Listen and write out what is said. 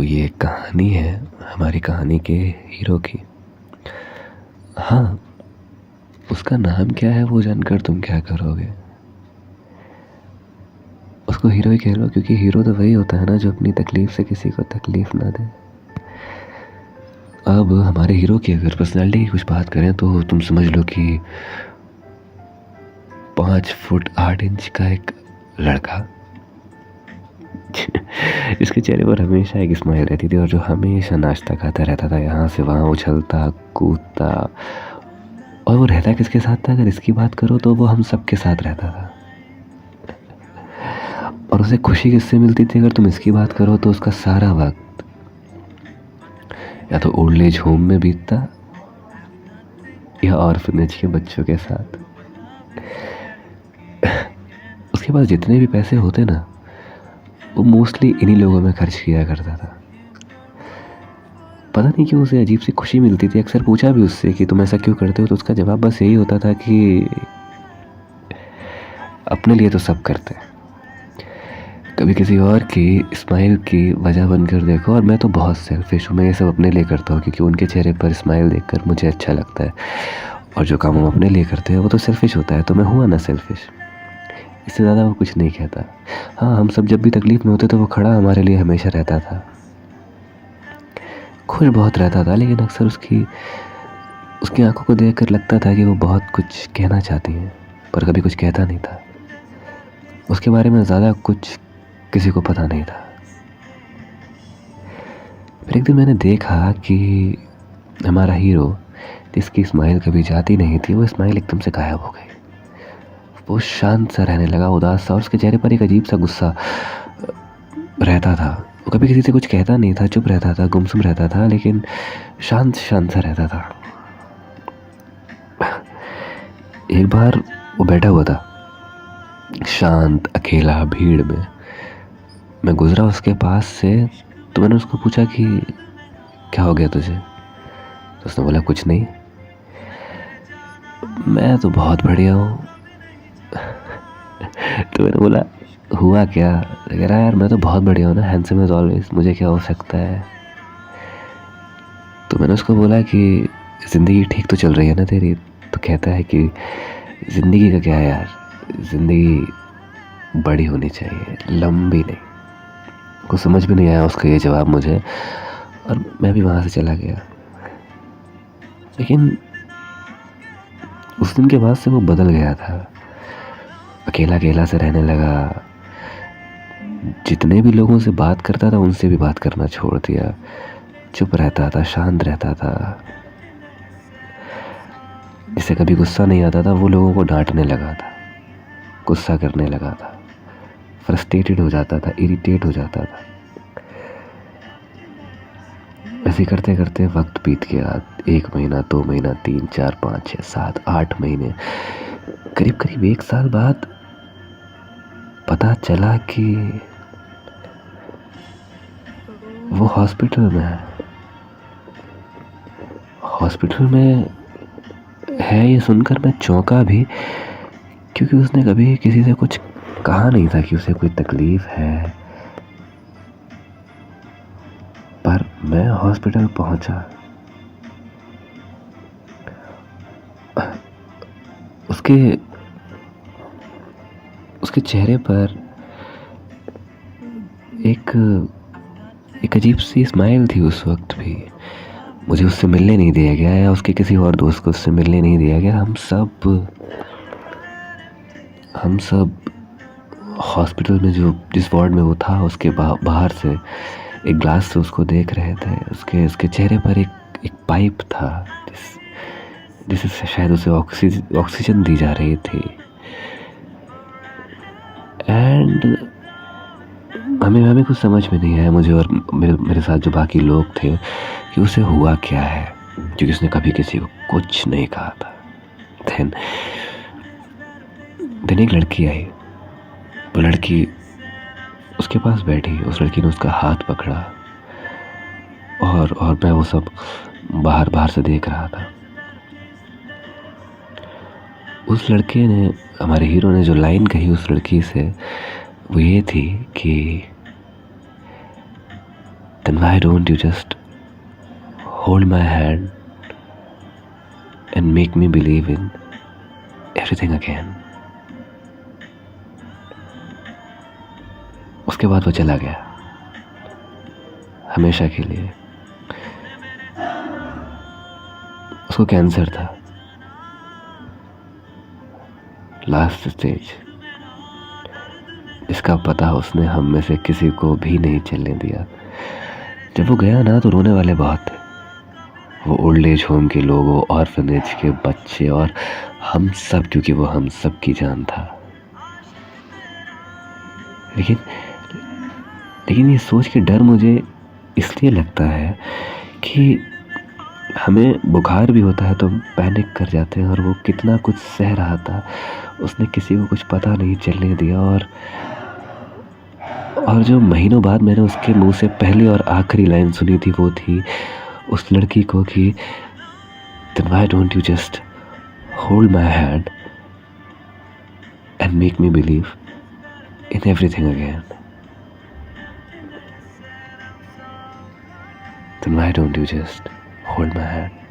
ये कहानी है हमारी कहानी के हीरो की। हाँ, उसका नाम क्या है वो जानकर तुम क्या करोगे? उसको हीरो ही कह लो, क्योंकि हीरो तो वही होता है ना जो अपनी तकलीफ से किसी को तकलीफ ना दे। अब हमारे हीरो की अगर पर्सनालिटी की कुछ बात करें तो तुम समझ लो कि 5 फुट 8 इंच का एक लड़का इसके चेहरे पर हमेशा एक स्माइल रहती थी और जो हमेशा नाश्ता खाता रहता था, यहाँ से वहाँ उछलता कूदता। और वो रहता किसके साथ था? अगर इसकी बात करो तो वो हम सब के साथ रहता था। और उसे खुशी किससे मिलती थी? अगर तुम इसकी बात करो तो उसका सारा वक्त या तो ओल्ड एज होम में बीतता या ऑर्फनेज के बच्चों के साथ। उसके पास जितने भी पैसे होते ना, वो मोस्टली इन्हीं लोगों में खर्च किया करता था। पता नहीं क्यों उसे अजीब सी खुशी मिलती थी। अक्सर पूछा भी उससे कि तुम ऐसा क्यों करते हो, तो उसका जवाब बस यही होता था कि अपने लिए तो सब करते हैं, कभी किसी और की स्माइल की वजह बनकर देखो। और मैं तो बहुत सेल्फिश हूँ, मैं ये सब अपने लिए करता हूँ क्योंकि उनके चेहरे पर स्माइल देखकर मुझे अच्छा लगता है। और जो काम हम अपने लिए करते हैं वो तो सेल्फिश होता है, तो मैं हुआ ना सेल्फिश। इससे ज़्यादा वो कुछ नहीं कहता। हाँ, हम सब जब भी तकलीफ में होते तो वो खड़ा हमारे लिए हमेशा रहता था। खुश बहुत रहता था, लेकिन अक्सर उसकी आंखों को देखकर लगता था कि वो बहुत कुछ कहना चाहती हैं, पर कभी कुछ कहता नहीं था। उसके बारे में ज़्यादा कुछ किसी को पता नहीं था। फिर एक दिन मैंने देखा कि हमारा हीरो, जिसकी स्माइल कभी जाती नहीं थी, वो स्माइल एकदम से गायब हो गई। वो शांत सा रहने लगा, उदास सा, और उसके चेहरे पर एक अजीब सा गुस्सा रहता था। वो कभी किसी से कुछ कहता नहीं था, चुप रहता था, गुमसुम रहता था, लेकिन शांत शांत सा रहता था। एक बार वो बैठा हुआ था शांत अकेला भीड़ में। मैं गुजरा उसके पास से, तो मैंने उसको पूछा कि क्या हो गया तुझे? तो उसने बोला कुछ नहीं, मैं तो बहुत बढ़िया हूँ। तो मैंने बोला हुआ क्या? कह रहा यार मैं तो बहुत बढ़िया हूँ ना, हैंडसम इज ऑलवेज, मुझे क्या हो सकता है? तो मैंने उसको बोला कि ज़िंदगी ठीक तो चल रही है ना तेरी? तो कहता है कि ज़िंदगी का क्या है यार, ज़िंदगी बड़ी होनी चाहिए, लंबी नहीं। को समझ भी नहीं आया उसका ये जवाब मुझे, और मैं भी वहाँ से चला गया। लेकिन उस दिन के बाद से वो बदल गया था, अकेला अकेला से रहने लगा। जितने भी लोगों से बात करता था उनसे भी बात करना छोड़ दिया, चुप रहता था, शांत रहता था। जिसे कभी गुस्सा नहीं आता था वो लोगों को डांटने लगा था, गुस्सा करने लगा था, फ्रस्ट्रेटेड हो जाता था, इरिटेट हो जाता था। ऐसे करते करते वक्त बीत गया। 1 महीना, 2 महीना, 3, 4, 5, 6, 7, 8 महीने, करीब करीब 1 साल बाद पता चला कि वो हॉस्पिटल में है। हॉस्पिटल में है ये सुनकर मैं चौंका भी, क्योंकि उसने कभी किसी से कुछ कहा नहीं था कि उसे कोई तकलीफ है। पर मैं हॉस्पिटल पहुंचा, उसके चेहरे पर एक अजीब सी स्माइल थी उस वक्त भी। मुझे उससे मिलने नहीं दिया गया, या उसके किसी और दोस्त को उससे मिलने नहीं दिया गया। हम सब हॉस्पिटल में जिस वार्ड में वो था उसके बाहर से एक ग्लास से उसको देख रहे थे। उसके चेहरे पर एक पाइप था जिससे शायद उसे ऑक्सीजन दी जा रही थी। एंड हमें कुछ समझ में नहीं आया, मुझे और मेरे साथ जो बाकी लोग थे, कि उसे हुआ क्या है, क्योंकि उसने कभी किसी को कुछ नहीं कहा था। दिन एक लड़की आई। वो लड़की उसके पास बैठी, उस लड़की ने उसका हाथ पकड़ा, और मैं वो सब बाहर से देख रहा था। उस लड़के ने, हमारे हीरो ने जो लाइन कही उस लड़की से, वो ये थी कि then why don't you just hold my hand and make me believe in everything again. उसके बाद वो चला गया हमेशा के लिए. उसको कैंसर था, लास्ट स्टेज, इसका पता उसने हम में से किसी को भी नहीं चलने दिया. जब वो गया ना तो रोने वाले बहुत थे. वो ओल्ड एज होम के लोग, वो ऑर्फनेज के बच्चे और हम सब, क्योंकि वो हम सब की जान था. लेकिन ये सोच के डर मुझे इसलिए लगता है कि हमें बुखार भी होता है तो पैनिक कर जाते हैं, और वो कितना कुछ सह रहा था. उसने किसी को कुछ पता नहीं चलने दिया. और जो महीनों बाद मैंने उसके मुंह से पहली और आखिरी लाइन सुनी थी वो थी उस लड़की को कि then why don't you just hold my hand and make me believe in everything again. Then why don't you just hold my hand